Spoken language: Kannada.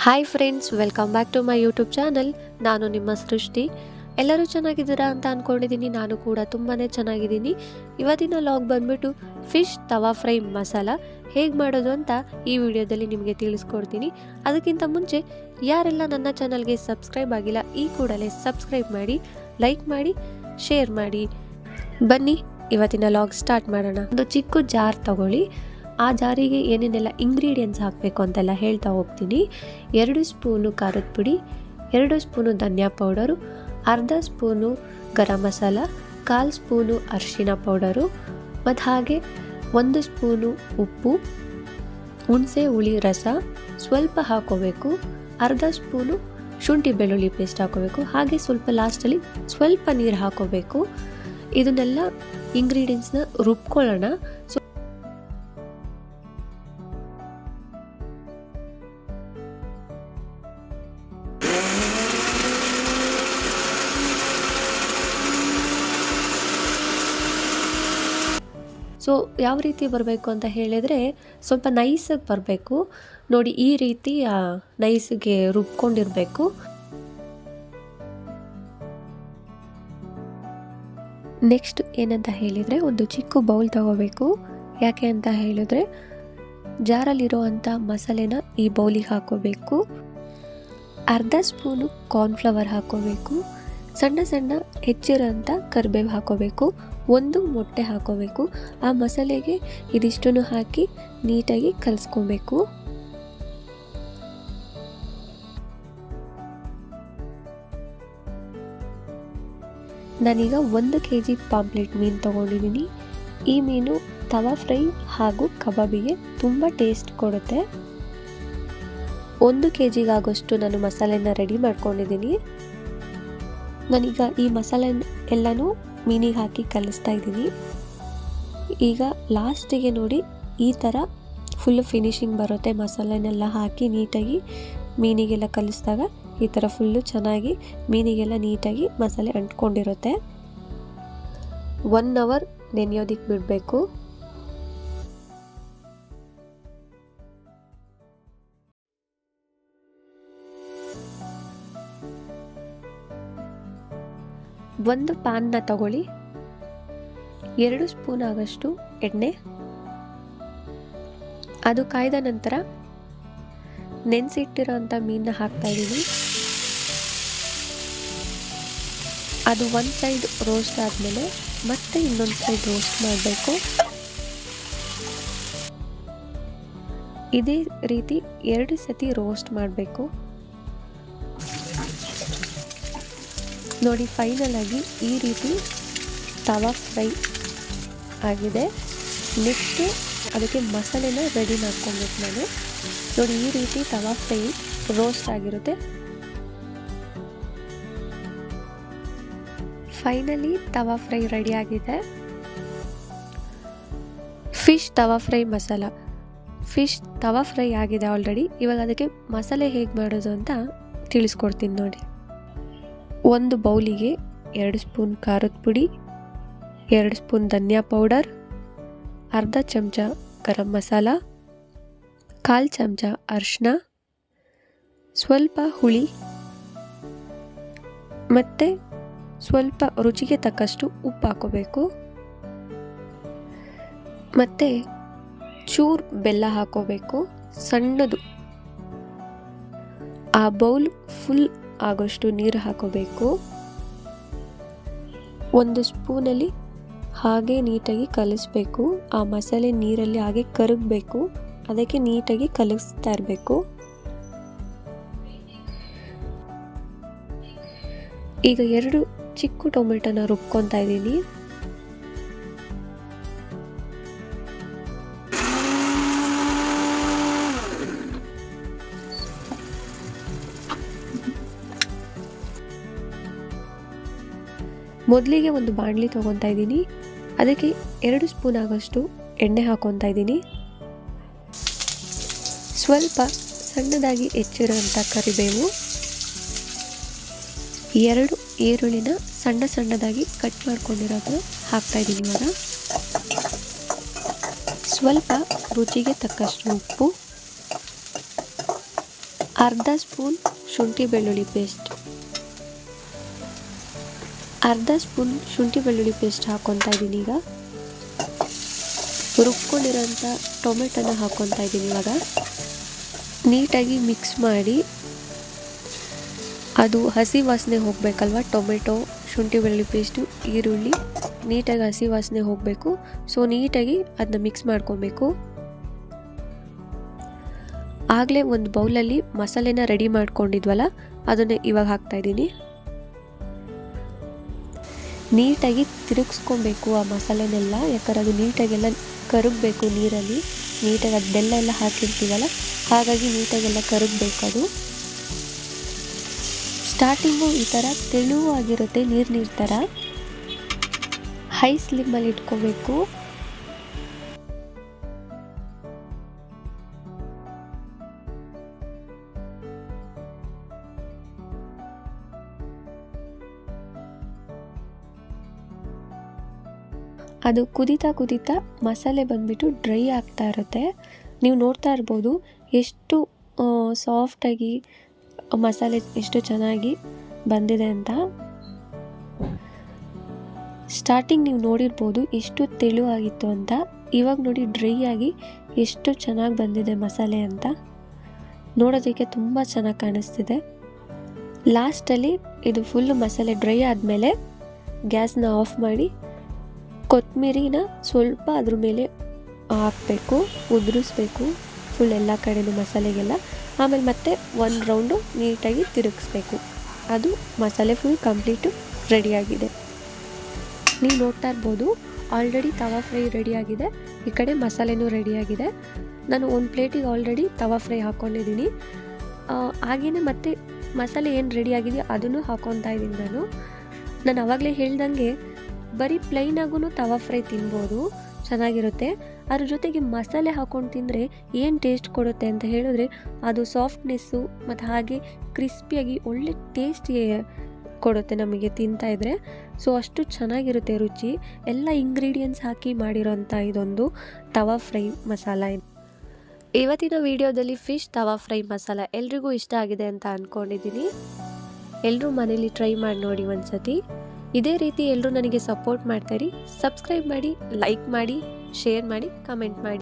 Hi friends, welcome back to my YouTube channel. ನಾನು ನಿಮ್ಮ ಸೃಷ್ಟಿ. ಎಲ್ಲರೂ ಚೆನ್ನಾಗಿದ್ದೀರಾ ಅಂತ ಅಂದ್ಕೊಂಡಿದ್ದೀನಿ. ನಾನು ಕೂಡ ತುಂಬಾ ಚೆನ್ನಾಗಿದ್ದೀನಿ. ಇವತ್ತಿನ ಲಾಗ್ ಬಂದ್ಬಿಟ್ಟು ಫಿಶ್ ತವಾ ಫ್ರೈ ಮಸಾಲ ಹೇಗೆ ಮಾಡೋದು ಅಂತ ಈ ವಿಡಿಯೋದಲ್ಲಿ ನಿಮಗೆ ತಿಳಿಸ್ಕೊಡ್ತೀನಿ. ಅದಕ್ಕಿಂತ ಮುಂಚೆ ಯಾರೆಲ್ಲ ನನ್ನ ಚಾನಲ್ಗೆ ಸಬ್ಸ್ಕ್ರೈಬ್ ಆಗಿಲ್ಲ, ಈ ಕೂಡಲೇ ಸಬ್ಸ್ಕ್ರೈಬ್ ಮಾಡಿ, ಲೈಕ್ ಮಾಡಿ, ಶೇರ್ ಮಾಡಿ. ಬನ್ನಿ ಇವತ್ತಿನ ಲಾಗ್ ಸ್ಟಾರ್ಟ್ ಮಾಡೋಣ. ಒಂದು ಚಿಕ್ಕ ಜಾರ್ ತಗೊಳ್ಳಿ. ಆ ಜಾರಿಗೆ ಏನೇನೆಲ್ಲ ಇಂಗ್ರೀಡಿಯೆಂಟ್ಸ್ ಹಾಕಬೇಕು ಅಂತೆಲ್ಲ ಹೇಳ್ತಾ ಹೋಗ್ತೀನಿ. 2 ಸ್ಪೂನು ಖಾರದ ಪುಡಿ, 2 ಸ್ಪೂನು ಧನಿಯಾ ಪೌಡರು, ಅರ್ಧ ಸ್ಪೂನು ಗರಂ ಮಸಾಲ, 1/4 ಸ್ಪೂನು ಅರಿಶಿನ ಪೌಡರು, ಮತ್ತು ಹಾಗೆ 1 ಸ್ಪೂನು ಉಪ್ಪು, ಹುಣಸೆ ಹುಳಿ ರಸ ಸ್ವಲ್ಪ ಹಾಕೋಬೇಕು, ಅರ್ಧ ಸ್ಪೂನು ಶುಂಠಿ ಬೆಳ್ಳುಳ್ಳಿ ಪೇಸ್ಟ್ ಹಾಕೋಬೇಕು, ಹಾಗೆ ಸ್ವಲ್ಪ ಲಾಸ್ಟಲ್ಲಿ ಸ್ವಲ್ಪ ನೀರು ಹಾಕೋಬೇಕು. ಇದನ್ನೆಲ್ಲ ಇಂಗ್ರೀಡಿಯೆಂಟ್ಸ್ನ ರುಬ್ಕೊಳ್ಳೋಣ. ಸೊ ಯಾವ ರೀತಿ ಬರಬೇಕು ಅಂತ ಹೇಳಿದರೆ, ಸ್ವಲ್ಪ ನೈಸಾಗಿ ಬರಬೇಕು ನೋಡಿ. ಈ ರೀತಿ ನೈಸಿಗೆ ರುಬ್ಕೊಂಡಿರಬೇಕು. ನೆಕ್ಸ್ಟ್ ಏನಂತ ಹೇಳಿದರೆ, ಒಂದು ಚಿಕ್ಕ ಬೌಲ್ ತಗೋಬೇಕು. ಯಾಕೆ ಅಂತ ಹೇಳಿದ್ರೆ, ಜಾರಲ್ಲಿರೋ ಅಂಥ ಮಸಾಲೆನ ಈ ಬೌಲಿಗೆ ಹಾಕೋಬೇಕು. ಅರ್ಧ ಸ್ಪೂನು ಕಾರ್ನ್ಫ್ಲವರ್ ಹಾಕೋಬೇಕು. ಸಣ್ಣ ಸಣ್ಣ ಹೆಚ್ಚಿರೋಂಥ ಕರಿಬೇವು ಹಾಕೋಬೇಕು. 1 ಮೊಟ್ಟೆ ಹಾಕೋಬೇಕು. ಆ ಮಸಾಲೆಗೆ ಇದಿಷ್ಟನ್ನು ಹಾಕಿ ನೀಟಾಗಿ ಕಲಿಸ್ಕೊಬೇಕು. ನಾನೀಗ 1 kg ಪಾಂಪ್ಲೆಟ್ ಮೀನು ತೊಗೊಂಡಿದ್ದೀನಿ. ಈ ಮೀನು ತವಾ ಫ್ರೈ ಹಾಗೂ ಕಬಾಬಿಗೆ ತುಂಬ ಟೇಸ್ಟ್ ಕೊಡುತ್ತೆ. 1 kg ಆಗೋಷ್ಟು ನಾನು ಮಸಾಲೆನ ರೆಡಿ ಮಾಡ್ಕೊಂಡಿದ್ದೀನಿ. ನಾನೀಗ ಈ ಮಸಾಲೆ ಎಲ್ಲನೂ ಮೀನಿಗೆ ಹಾಕಿ ಕಲಿಸ್ತಾ ಇದ್ದೀನಿ. ಈಗ ಲಾಸ್ಟಿಗೆ ನೋಡಿ ಈ ಥರ ಫುಲ್ ಫಿನಿಶಿಂಗ್ ಬರುತ್ತೆ. ಮಸಾಲೆನೆಲ್ಲ ಹಾಕಿ ನೀಟಾಗಿ ಮೀನಿಗೆಲ್ಲ ಕಲಿಸಿದಾಗ ಈ ಥರ ಫುಲ್ಲು ಚೆನ್ನಾಗಿ ಮೀನಿಗೆಲ್ಲ ನೀಟಾಗಿ ಮಸಾಲೆ ಅಂಟ್ಕೊಂಡಿರುತ್ತೆ. 1 ಅವರ್ ನೆನೆಯೋದಕ್ಕೆ ಬಿಡಬೇಕು. ಒಂದು ಪ್ಯಾನ್ನ ತಗೊಳ್ಳಿ. 2 ಸ್ಪೂನ್ ಆಗಷ್ಟು ಎಣ್ಣೆ. ಅದು ಕಾಯ್ದ ನಂತರ ನೆನೆಸಿಟ್ಟಿರೋ ಅಂಥ ಮೀನನ್ನ ಹಾಕ್ತಾ ಇದ್ದೀನಿ. ಅದು ಒಂದು ಸೈಡ್ ರೋಸ್ಟ್ ಆದಮೇಲೆ ಮತ್ತೆ ಇನ್ನೊಂದು ಸೈಡ್ ರೋಸ್ಟ್ ಮಾಡಬೇಕು. ಇದೇ ರೀತಿ 2 ಸತಿ ರೋಸ್ಟ್ ಮಾಡಬೇಕು. ನೋಡಿ, ಫೈನಲ್ ಆಗಿ ಈ ರೀತಿ ತವಾ ಫ್ರೈ ಆಗಿದೆ. ನೆಕ್ಸ್ಟು ಅದಕ್ಕೆ ಮಸಾಲೆನ ರೆಡಿ ಮಾಡ್ಕೊಬೇಕು ನಾನು. ನೋಡಿ, ಈ ರೀತಿ ತವಾ ಫ್ರೈ ರೋಸ್ಟ್ ಆಗಿರುತ್ತೆ. ಫೈನಲಿ ತವಾ ಫ್ರೈ ರೆಡಿ ಆಗಿದೆ. ಫಿಶ್ ತವಾ ಫ್ರೈ ಮಸಾಲ. ಫಿಶ್ ತವಾ ಫ್ರೈ ಆಗಿದೆ ಆಲ್ರೆಡಿ. ಇವಾಗ ಅದಕ್ಕೆ ಮಸಾಲೆ ಹೇಗೆ ಮಾಡೋದು ಅಂತ ತಿಳಿಸ್ಕೊಡ್ತೀನಿ ನೋಡಿ. 1 ಬೌಲಿಗೆ 2 ಸ್ಪೂನ್ ಖಾರದ ಪುಡಿ, 2 ಸ್ಪೂನ್ ಧನಿಯಾ ಪೌಡರ್, ಅರ್ಧ ಚಮಚ ಗರಂ ಮಸಾಲ, 1/4 ಚಮಚ ಅರಿಶಿನ, ಸ್ವಲ್ಪ ಹುಳಿ ಮತ್ತು ಸ್ವಲ್ಪ ರುಚಿಗೆ ತಕ್ಕಷ್ಟು ಉಪ್ಪು ಹಾಕೋಬೇಕು. ಮತ್ತು ಚೂರು ಬೆಲ್ಲ ಹಾಕೋಬೇಕು, ಸಣ್ಣದು. ಆ ಬೌಲ್ ಫುಲ್ ಆಗೋಷ್ಟು ನೀರು ಹಾಕೋಬೇಕು. 1 ಸ್ಪೂನಲ್ಲಿ ಹಾಗೆ ನೀಟಾಗಿ ಕಲಿಸ್ಬೇಕು. ಆ ಮಸಾಲೆ ನೀರಲ್ಲಿ ಹಾಗೆ ಕರಗಬೇಕು. ಅದಕ್ಕೆ ನೀಟಾಗಿ ಕಲಿಸ್ತಾ ಇರಬೇಕು. ಈಗ 2 ಚಿಕ್ಕ ಟೊಮೆಟೊನ ರುಬ್ಕೊತಾ ಇದ್ದೀನಿ. ಮೊದಲಿಗೆ ಒಂದು ಬಾಣಲಿ ತೊಗೊತಾ ಇದ್ದೀನಿ. ಅದಕ್ಕೆ 2 ಸ್ಪೂನ್ ಆಗೋಷ್ಟು ಎಣ್ಣೆ ಹಾಕೊತಾ ಇದ್ದೀನಿ. ಸ್ವಲ್ಪ ಸಣ್ಣದಾಗಿ ಹೆಚ್ಚಿರುವಂಥ ಕರಿಬೇವು, 2 ಈರುಳ್ಳಿನ ಸಣ್ಣದಾಗಿ ಕಟ್ ಮಾಡ್ಕೊಂಡಿರೋದು ಹಾಕ್ತಾಯಿದ್ದೀನಿ ಇವಾಗ. ಸ್ವಲ್ಪ ರುಚಿಗೆ ತಕ್ಕಷ್ಟು ಉಪ್ಪು, ಅರ್ಧ ಸ್ಪೂನ್ ಶುಂಠಿ ಬೆಳ್ಳುಳ್ಳಿ ಪೇಸ್ಟ್, ಅರ್ಧ ಸ್ಪೂನ್ ಶುಂಠಿ ಬೆಳ್ಳುಳ್ಳಿ ಪೇಸ್ಟ್ ಹಾಕ್ಕೊತಾ ಇದ್ದೀನಿ. ಈಗ ರುಬ್ಕೊಂಡಿರೋಂಥ ಟೊಮೆಟೊನ ಹಾಕ್ಕೊತಾ ಇದ್ದೀನಿ. ಇವಾಗ ನೀಟಾಗಿ ಮಿಕ್ಸ್ ಮಾಡಿ, ಅದು ಹಸಿ ವಾಸನೆ ಹೋಗಬೇಕಲ್ವ, ಟೊಮೆಟೊ, ಶುಂಠಿ ಬೆಳ್ಳುಳ್ಳಿ ಪೇಸ್ಟು, ಈರುಳ್ಳಿ ನೀಟಾಗಿ ಹಸಿ ವಾಸನೆ ಹೋಗಬೇಕು. ಸೊ ನೀಟಾಗಿ ಅದನ್ನ ಮಿಕ್ಸ್ ಮಾಡ್ಕೊಬೇಕು. ಆಗಲೇ ಒಂದು ಬೌಲಲ್ಲಿ ಮಸಾಲೆನ ರೆಡಿ ಮಾಡ್ಕೊಂಡಿದ್ವಲ್ಲ, ಅದನ್ನು ಇವಾಗ ಹಾಕ್ತಾಯಿದ್ದೀನಿ. ನೀಟಾಗಿ ತಿರುಗಿಸ್ಕೊಬೇಕು ಆ ಮಸಾಲೆನೆಲ್ಲ, ಯಾಕಂದ್ರೆ ಅದು ನೀಟಾಗೆಲ್ಲ ಕರಗಬೇಕು ನೀರಲ್ಲಿ. ನೀಟಾಗಿ ಅದು ಬೆಲ್ಲ ಎಲ್ಲ ಹಾಕಿರ್ತೀವಲ್ಲ, ಹಾಗಾಗಿ ನೀಟಾಗೆಲ್ಲ ಕರಗಬೇಕು ಅದು. ಸ್ಟಾರ್ಟಿಂಗು ಈ ಥರ ತೆಳುವಾಗಿರುತ್ತೆ, ನೀರು ಥರ. ಹೈ ಸ್ಲಿಮ್ಮಲ್ಲಿ ಇಟ್ಕೋಬೇಕು. ಅದು ಕುದೀತಾ ಕುದೀತಾ ಮಸಾಲೆ ಬಂದುಬಿಟ್ಟು ಡ್ರೈ ಆಗ್ತಾ ಇರುತ್ತೆ. ನೀವು ನೋಡ್ತಾ ಇರ್ಬೋದು ಎಷ್ಟು ಸಾಫ್ಟಾಗಿ ಮಸಾಲೆ ಎಷ್ಟು ಚೆನ್ನಾಗಿ ಬಂದಿದೆ ಅಂತ. ಸ್ಟಾರ್ಟಿಂಗ್ ನೀವು ನೋಡಿರ್ಬೋದು ಎಷ್ಟು ತೆಳು ಆಗಿತ್ತು ಅಂತ. ಇವಾಗ ನೋಡಿ ಡ್ರೈ ಆಗಿ ಎಷ್ಟು ಚೆನ್ನಾಗಿ ಬಂದಿದೆ ಮಸಾಲೆ ಅಂತ. ನೋಡೋದಕ್ಕೆ ತುಂಬ ಚೆನ್ನಾಗಿ ಕಾಣಿಸ್ತಿದೆ. ಲಾಸ್ಟಲ್ಲಿ ಇದು ಫುಲ್ಲು ಮಸಾಲೆ ಡ್ರೈ ಆದಮೇಲೆ ಗ್ಯಾಸ್ನ ಆಫ್ ಮಾಡಿ ಕೊತ್ತಂಬರಿನ ಸ್ವಲ್ಪ ಅದ್ರ ಮೇಲೆ ಹಾಕಬೇಕು, ಉದುರಿಸ್ಬೇಕು ಫುಲ್ ಎಲ್ಲ ಕಡೆನೂ ಮಸಾಲೆಗೆಲ್ಲ. ಆಮೇಲೆ ಮತ್ತೆ ಒಂದು ರೌಂಡು ನೀಟಾಗಿ ತಿರುಗಿಸ್ಬೇಕು. ಅದು ಮಸಾಲೆ ಫುಲ್ ಕಂಪ್ಲೀಟು ರೆಡಿಯಾಗಿದೆ. ನೀವು ನೋಡ್ತಾ ಇರ್ಬೋದು ಆಲ್ರೆಡಿ ತವಾ ಫ್ರೈ ರೆಡಿಯಾಗಿದೆ, ಈ ಕಡೆ ಮಸಾಲೆನೂ ರೆಡಿಯಾಗಿದೆ. ನಾನು ಒಂದು ಪ್ಲೇಟಿಗೆ ಆಲ್ರೆಡಿ ತವಾ ಫ್ರೈ ಹಾಕ್ಕೊಂಡಿದ್ದೀನಿ. ಹಾಗೆಯೇ ಮತ್ತೆ ಮಸಾಲೆ ಏನು ರೆಡಿಯಾಗಿದೆಯೋ ಅದನ್ನು ಹಾಕ್ಕೊತಾ ಇದ್ದೀನಿ ನಾನು ಆವಾಗಲೇ ಹೇಳ್ದಂಗೆ ಬರೀ ಪ್ಲೈನಾಗೂ ತವಾ ಫ್ರೈ ತಿನ್ಬೋದು, ಚೆನ್ನಾಗಿರುತ್ತೆ. ಅದ್ರ ಜೊತೆಗೆ ಮಸಾಲೆ ಹಾಕ್ಕೊಂಡು ತಿಂದರೆ ಏನು ಟೇಸ್ಟ್ ಕೊಡುತ್ತೆ ಅಂತ ಹೇಳಿದ್ರೆ, ಅದು ಸಾಫ್ಟ್ನೆಸ್ಸು ಮತ್ತು ಹಾಗೆ ಕ್ರಿಸ್ಪಿಯಾಗಿ ಒಳ್ಳೆ ಟೇಸ್ಟ್ ಕೊಡುತ್ತೆ ನಮಗೆ ತಿಂತಾಯಿದ್ರೆ. ಸೊ ಅಷ್ಟು ಚೆನ್ನಾಗಿರುತ್ತೆ ರುಚಿ. ಎಲ್ಲ ಇಂಗ್ರೀಡಿಯೆಂಟ್ಸ್ ಹಾಕಿ ಮಾಡಿರೋಂಥ ಇದೊಂದು ತವಾ ಫ್ರೈ ಮಸಾಲ. ಇವತ್ತಿನ ವಿಡಿಯೋದಲ್ಲಿ ಫಿಶ್ ತವಾ ಫ್ರೈ ಮಸಾಲ ಎಲ್ರಿಗೂ ಇಷ್ಟ ಆಗಿದೆ ಅಂತ ಅಂದ್ಕೊಂಡಿದ್ದೀನಿ. ಎಲ್ಲರೂ ಮನೇಲಿ ಟ್ರೈ ಮಾಡಿ ನೋಡಿ ಒಂದ್ಸತಿ. ಇದೇ ರೀತಿ ಎಲ್ಲರೂ ನನಗೆ ಸಪೋರ್ಟ್ ಮಾಡ್ತಾಯಿರಿ. ಸಬ್ಸ್ಕ್ರೈಬ್ ಮಾಡಿ, ಲೈಕ್ ಮಾಡಿ, ಶೇರ್ ಮಾಡಿ, ಕಮೆಂಟ್ ಮಾಡಿ.